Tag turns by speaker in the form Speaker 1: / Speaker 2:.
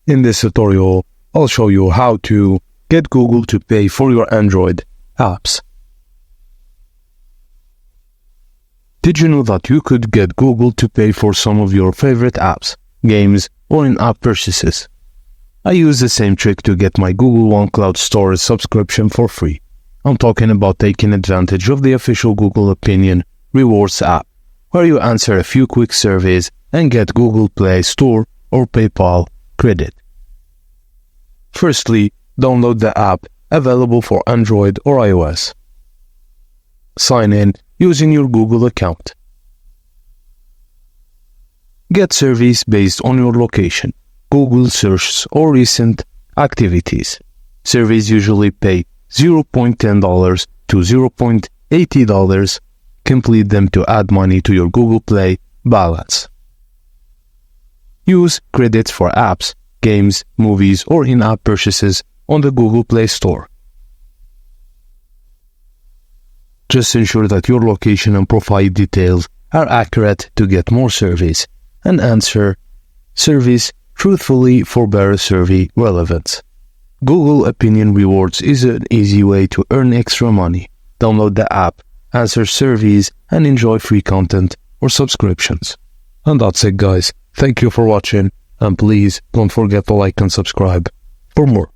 Speaker 1: In this tutorial, I'll show you how to get Google to pay for your Android apps. Did you know that you could get Google to pay for some of your favorite apps, games, or in-app purchases? I use the same trick to get my Google One Cloud Storage subscription for free. I'm talking about taking advantage of the official Google Opinion Rewards app, where you answer a few quick surveys and get Google Play Store or PayPal credit. Firstly, download the app available for Android or iOS. Sign in using your Google account. Get surveys based on your location, Google searches, or recent activities. Surveys usually pay $0.10 to $0.80. Complete them to add money to your Google Play balance. Use credits for apps, games, movies, or in-app purchases on the Google Play Store. Just ensure that your location and profile details are accurate to get more surveys, and answer surveys truthfully for better survey relevance. Google Opinion Rewards is an easy way to earn extra money. Download the app, answer surveys, and enjoy free content or subscriptions. And that's it, guys. Thank you for watching, and please don't forget to like and subscribe for more.